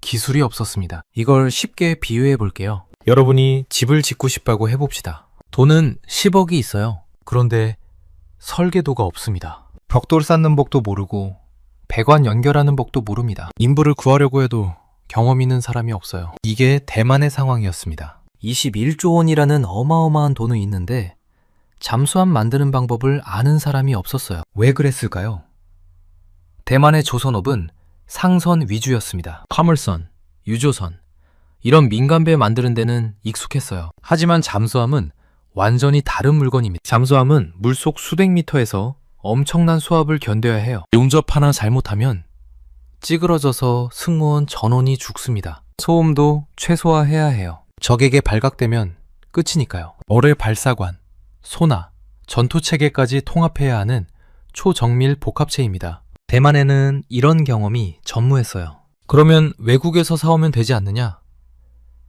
기술이 없었습니다. 이걸 쉽게 비유해 볼게요. 여러분이 집을 짓고 싶다고 해봅시다. 돈은 10억이 있어요. 그런데 설계도가 없습니다. 벽돌 쌓는 법도 모르고 배관 연결하는 법도 모릅니다. 인부를 구하려고 해도 경험 있는 사람이 없어요. 이게 대만의 상황이었습니다. 21조 원이라는 어마어마한 돈은 있는데 잠수함 만드는 방법을 아는 사람이 없었어요. 왜 그랬을까요? 대만의 조선업은 상선 위주였습니다. 화물선, 유조선, 이런 민간배 만드는 데는 익숙했어요. 하지만 잠수함은 완전히 다른 물건입니다. 잠수함은 물속 수백 미터에서 엄청난 수압을 견뎌야 해요. 용접 하나 잘못하면 찌그러져서 승무원 전원이 죽습니다. 소음도 최소화해야 해요. 적에게 발각되면 끝이니까요. 어뢰 발사관, 소나, 전투체계까지 통합해야 하는 초정밀 복합체입니다. 대만에는 이런 경험이 전무했어요. 그러면 외국에서 사오면 되지 않느냐?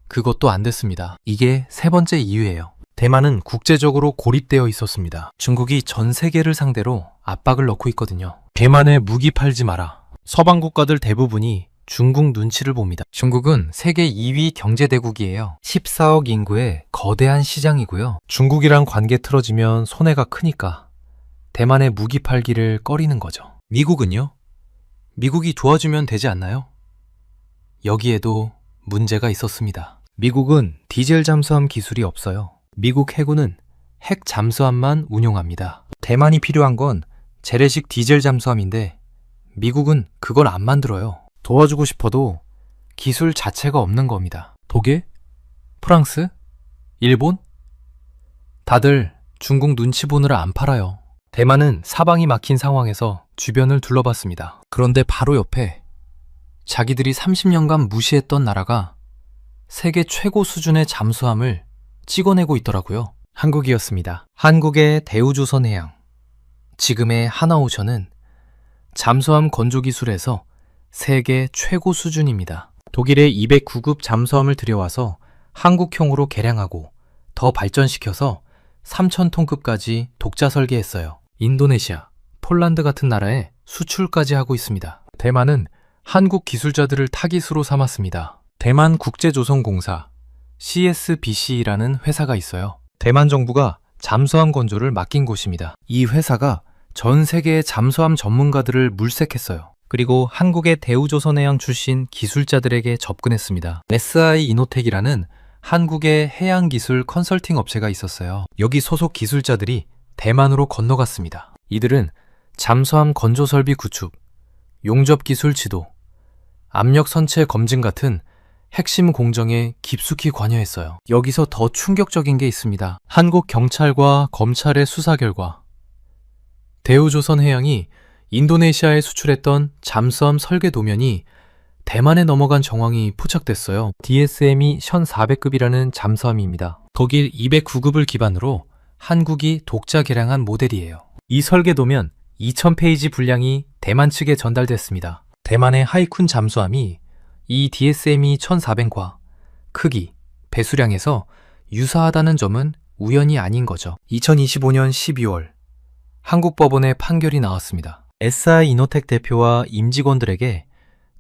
그것도 안 됐습니다. 이게 세 번째 이유예요. 대만은 국제적으로 고립되어 있었습니다. 중국이 전 세계를 상대로 압박을 넣고 있거든요. 대만에 무기 팔지 마라. 서방 국가들 대부분이 중국 눈치를 봅니다. 중국은 세계 2위 경제대국이에요. 14억 인구의 거대한 시장이고요. 중국이랑 관계 틀어지면 손해가 크니까 대만에 무기 팔기를 꺼리는 거죠. 미국은요? 미국이 도와주면 되지 않나요? 여기에도 문제가 있었습니다. 미국은 디젤 잠수함 기술이 없어요. 미국 해군은 핵 잠수함만 운용합니다. 대만이 필요한 건 재래식 디젤 잠수함인데 미국은 그걸 안 만들어요. 도와주고 싶어도 기술 자체가 없는 겁니다. 독일? 프랑스? 일본? 다들 중국 눈치 보느라 안 팔아요. 대만은 사방이 막힌 상황에서 주변을 둘러봤습니다. 그런데 바로 옆에 자기들이 30년간 무시했던 나라가 세계 최고 수준의 잠수함을 찍어내고 있더라고요. 한국이었습니다. 한국의 대우조선해양, 지금의 하나오션은 잠수함 건조 기술에서 세계 최고 수준입니다. 독일의 209급 잠수함을 들여와서 한국형으로 개량하고 더 발전시켜서 3000톤급까지 독자 설계했어요. 인도네시아, 폴란드 같은 나라에 수출까지 하고 있습니다. 대만은 한국 기술자들을 타깃으로 삼았습니다. 대만 국제조선공사, CSBC라는 회사가 있어요. 대만 정부가 잠수함 건조를 맡긴 곳입니다. 이 회사가 전 세계의 잠수함 전문가들을 물색했어요. 그리고 한국의 대우조선해양 출신 기술자들에게 접근했습니다. SI 이노텍이라는 한국의 해양기술 컨설팅 업체가 있었어요. 여기 소속 기술자들이 대만으로 건너갔습니다. 이들은 잠수함 건조 설비 구축, 용접 기술 지도, 압력 선체 검증 같은 핵심 공정에 깊숙이 관여했어요. 여기서 더 충격적인 게 있습니다. 한국 경찰과 검찰의 수사 결과 대우조선해양이 인도네시아에 수출했던 잠수함 설계 도면이 대만에 넘어간 정황이 포착됐어요. DSM이 1400급이라는 잠수함입니다. 독일 209급을 기반으로 한국이 독자 개량한 모델이에요. 이 설계 도면 2000페이지 분량이 대만 측에 전달됐습니다. 대만의 하이쿤 잠수함이 이 DSM이 1400과 크기, 배수량에서 유사하다는 점은 우연이 아닌 거죠. 2025년 12월 한국 법원에 판결이 나왔습니다. SI 이노텍 대표와 임직원들에게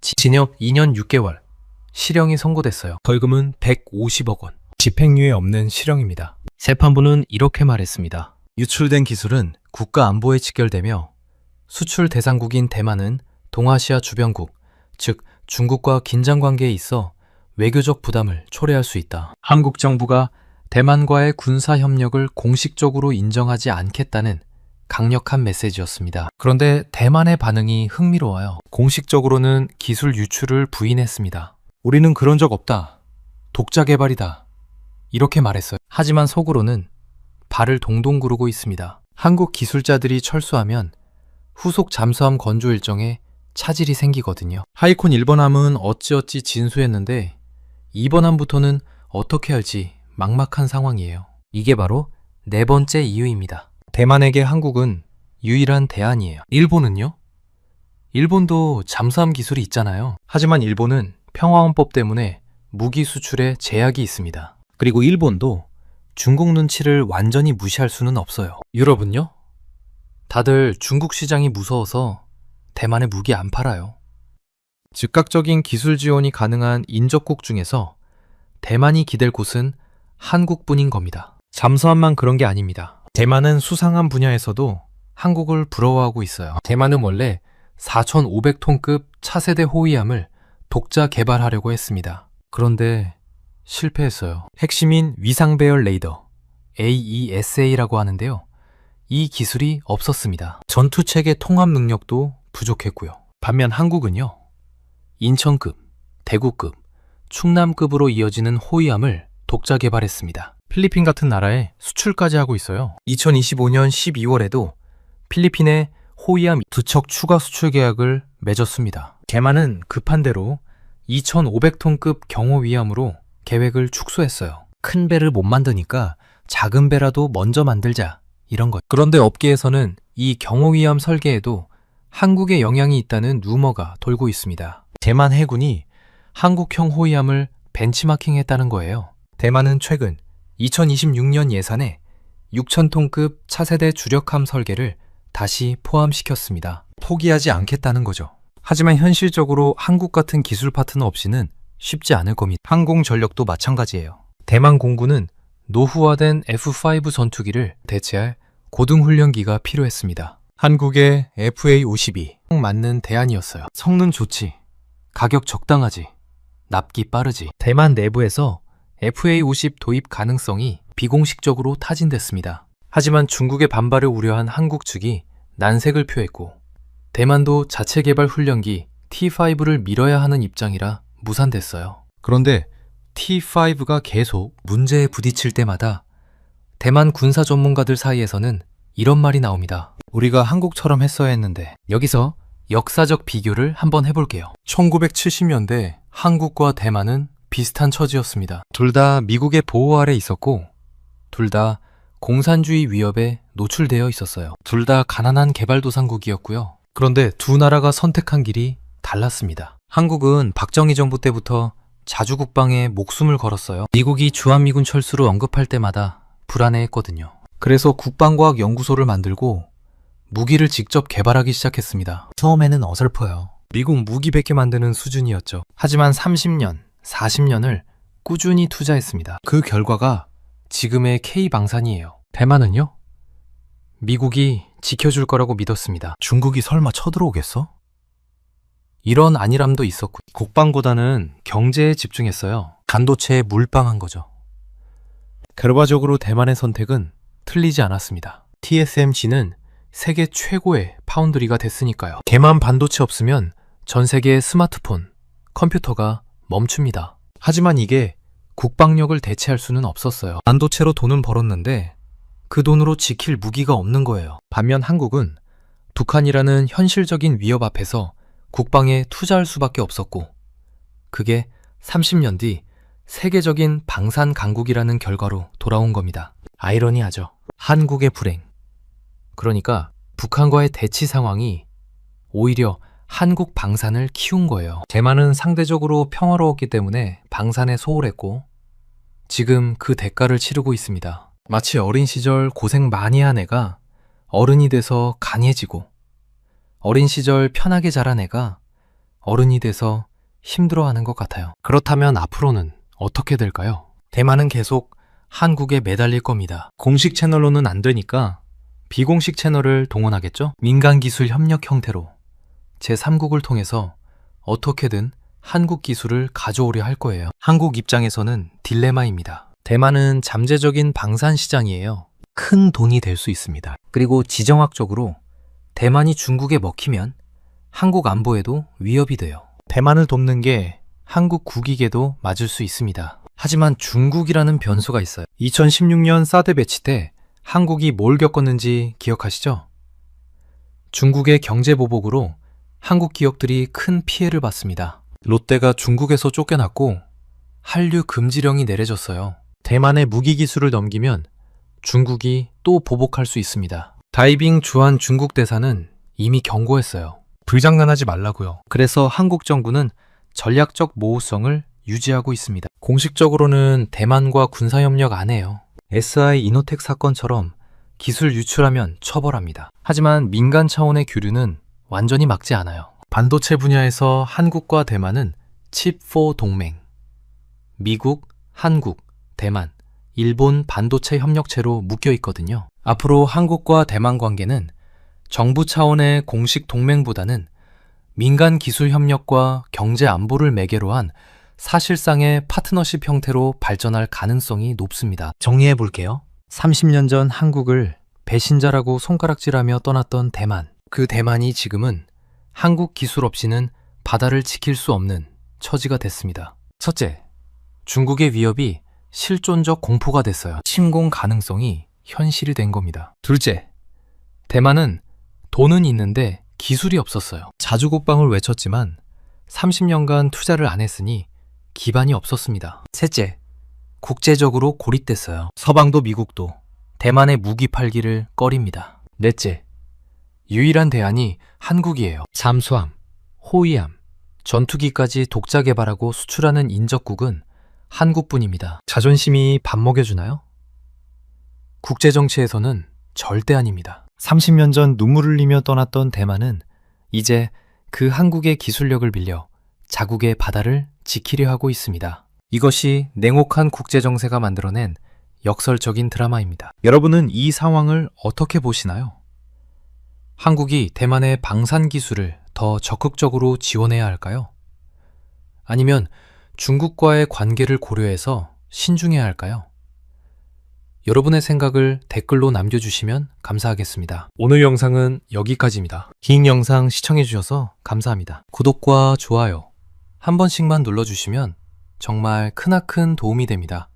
징역 2년 6개월, 실형이 선고됐어요. 벌금은 150억 원, 집행유예 없는 실형입니다. 재판부는 이렇게 말했습니다. 유출된 기술은 국가 안보에 직결되며 수출 대상국인 대만은 동아시아 주변국, 즉 중국과 긴장 관계에 있어 외교적 부담을 초래할 수 있다. 한국 정부가 대만과의 군사 협력을 공식적으로 인정하지 않겠다는 강력한 메시지였습니다. 그런데 대만의 반응이 흥미로워요. 공식적으로는 기술 유출을 부인했습니다. 우리는 그런 적 없다. 독자 개발이다. 이렇게 말했어요. 하지만 속으로는 발을 동동 구르고 있습니다. 한국 기술자들이 철수하면 후속 잠수함 건조 일정에 차질이 생기거든요. 하이콘 1번함은 어찌어찌 진수했는데 2번함부터는 어떻게 할지 막막한 상황이에요. 이게 바로 네 번째 이유입니다. 대만에게 한국은 유일한 대안이에요. 일본은요? 일본도 잠수함 기술이 있잖아요. 하지만 일본은 평화헌법 때문에 무기 수출에 제약이 있습니다. 그리고 일본도 중국 눈치를 완전히 무시할 수는 없어요. 유럽은요? 다들 중국 시장이 무서워서 대만에 무기 안 팔아요. 즉각적인 기술 지원이 가능한 인접국 중에서 대만이 기댈 곳은 한국뿐인 겁니다. 잠수함만 그런 게 아닙니다. 대만은 수상한 분야에서도 한국을 부러워하고 있어요. 대만은 원래 4,500톤급 차세대 호위함을 독자 개발하려고 했습니다. 그런데 실패했어요. 핵심인 위상배열 레이더 AESA라고 하는데요. 이 기술이 없었습니다. 전투체계 통합 능력도 부족했고요. 반면 한국은요. 인천급, 대구급, 충남급으로 이어지는 호위함을 독자 개발했습니다. 필리핀 같은 나라에 수출까지 하고 있어요. 2025년 12월에도 필리핀에 호위함 2척 추가 수출 계약을 맺었습니다. 대만은 급한 대로 2,500톤급 경호 위함으로 계획을 축소했어요. 큰 배를 못 만드니까 작은 배라도 먼저 만들자 이런 것. 그런데 업계에서는 이 경호 위함 설계에도 한국의 영향이 있다는 루머가 돌고 있습니다. 대만 해군이 한국형 호위함을 벤치마킹했다는 거예요. 대만은 최근 2026년 예산에 6,000톤급 차세대 주력함 설계를 다시 포함시켰습니다. 포기하지 않겠다는 거죠. 하지만 현실적으로 한국 같은 기술 파트너 없이는 쉽지 않을 겁니다. 항공전력도 마찬가지예요. 대만 공군은 노후화된 F5 전투기를 대체할 고등훈련기가 필요했습니다. 한국의 FA-52 딱 맞는 대안이었어요. 성능 좋지, 가격 적당하지, 납기 빠르지. 대만 내부에서 FA-50 도입 가능성이 비공식적으로 타진됐습니다. 하지만 중국의 반발을 우려한 한국 측이 난색을 표했고 대만도 자체 개발 훈련기 T5를 밀어야 하는 입장이라 무산됐어요. 그런데 T5가 계속 문제에 부딪힐 때마다 대만 군사 전문가들 사이에서는 이런 말이 나옵니다. 우리가 한국처럼 했어야 했는데. 여기서 역사적 비교를 한번 해볼게요. 1970년대 한국과 대만은 비슷한 처지였습니다. 둘 다 미국의 보호 아래 있었고 둘 다 공산주의 위협에 노출되어 있었어요. 둘 다 가난한 개발도상국이었고요. 그런데 두 나라가 선택한 길이 달랐습니다. 한국은 박정희 정부 때부터 자주 국방에 목숨을 걸었어요. 미국이 주한미군 철수를 언급할 때마다 불안해했거든요. 그래서 국방과학 연구소를 만들고 무기를 직접 개발하기 시작했습니다. 처음에는 어설퍼요. 미국 무기 100개 만드는 수준이었죠. 하지만 30년, 40년을 꾸준히 투자했습니다. 그 결과가 지금의 K방산이에요. 대만은요? 미국이 지켜줄 거라고 믿었습니다. 중국이 설마 쳐들어오겠어? 이런 안일함도 있었고, 국방보다는 경제에 집중했어요. 반도체에 물방한 거죠. 결과적으로 대만의 선택은 틀리지 않았습니다. TSMC는 세계 최고의 파운드리가 됐으니까요. 대만 반도체 없으면 전 세계의 스마트폰, 컴퓨터가 멈춥니다. 하지만 이게 국방력을 대체할 수는 없었어요. 반도체로 돈은 벌었는데 그 돈으로 지킬 무기가 없는 거예요. 반면 한국은 북한이라는 현실적인 위협 앞에서 국방에 투자할 수밖에 없었고, 그게 30년 뒤 세계적인 방산 강국이라는 결과로 돌아온 겁니다. 아이러니하죠. 한국의 불행. 그러니까 북한과의 대치 상황이 오히려 한국 방산을 키운 거예요. 대만은 상대적으로 평화로웠기 때문에 방산에 소홀했고, 지금 그 대가를 치르고 있습니다. 마치 어린 시절 고생 많이 한 애가 어른이 돼서 강해지고, 어린 시절 편하게 자란 애가 어른이 돼서 힘들어하는 것 같아요. 그렇다면 앞으로는 어떻게 될까요? 대만은 계속 한국에 매달릴 겁니다. 공식 채널로는 안 되니까 비공식 채널을 동원하겠죠? 민간기술 협력 형태로 제3국을 통해서 어떻게든 한국 기술을 가져오려 할 거예요. 한국 입장에서는 딜레마입니다. 대만은 잠재적인 방산 시장이에요. 큰 돈이 될 수 있습니다. 그리고 지정학적으로 대만이 중국에 먹히면 한국 안보에도 위협이 돼요. 대만을 돕는 게 한국 국익에도 맞을 수 있습니다. 하지만 중국이라는 변수가 있어요. 2016년 사드 배치 때 한국이 뭘 겪었는지 기억하시죠? 중국의 경제 보복으로 한국 기업들이 큰 피해를 봤습니다. 롯데가 중국에서 쫓겨났고 한류 금지령이 내려졌어요. 대만의 무기 기술을 넘기면 중국이 또 보복할 수 있습니다. 다이빙 주한 중국 대사는 이미 경고했어요. 불장난하지 말라고요. 그래서 한국 정부는 전략적 모호성을 유지하고 있습니다. 공식적으로는 대만과 군사협력 안 해요. SI 이노텍 사건처럼 기술 유출하면 처벌합니다. 하지만 민간 차원의 교류는 완전히 막지 않아요. 반도체 분야에서 한국과 대만은 칩4 동맹, 미국, 한국, 대만, 일본 반도체 협력체로 묶여 있거든요. 앞으로 한국과 대만 관계는 정부 차원의 공식 동맹보다는 민간 기술 협력과 경제 안보를 매개로 한 사실상의 파트너십 형태로 발전할 가능성이 높습니다. 정리해 볼게요. 30년 전 한국을 배신자라고 손가락질하며 떠났던 대만. 그 대만이 지금은 한국 기술 없이는 바다를 지킬 수 없는 처지가 됐습니다. 첫째, 중국의 위협이 실존적 공포가 됐어요. 침공 가능성이 현실이 된 겁니다. 둘째, 대만은 돈은 있는데 기술이 없었어요. 자주국방을 외쳤지만 30년간 투자를 안 했으니 기반이 없었습니다. 셋째, 국제적으로 고립됐어요. 서방도 미국도 대만의 무기 팔기를 꺼립니다. 넷째, 유일한 대안이 한국이에요. 잠수함, 호위함, 전투기까지 독자 개발하고 수출하는 인접국은 한국뿐입니다. 자존심이 밥 먹여주나요? 국제정치에서는 절대 아닙니다. 30년 전 눈물 흘리며 떠났던 대만은 이제 그 한국의 기술력을 빌려 자국의 바다를 지키려 하고 있습니다. 이것이 냉혹한 국제정세가 만들어낸 역설적인 드라마입니다. 여러분은 이 상황을 어떻게 보시나요? 한국이 대만의 방산 기술을 더 적극적으로 지원해야 할까요? 아니면 중국과의 관계를 고려해서 신중해야 할까요? 여러분의 생각을 댓글로 남겨주시면 감사하겠습니다. 오늘 영상은 여기까지입니다. 긴 영상 시청해주셔서 감사합니다. 구독과 좋아요 한 번씩만 눌러주시면 정말 크나큰 도움이 됩니다.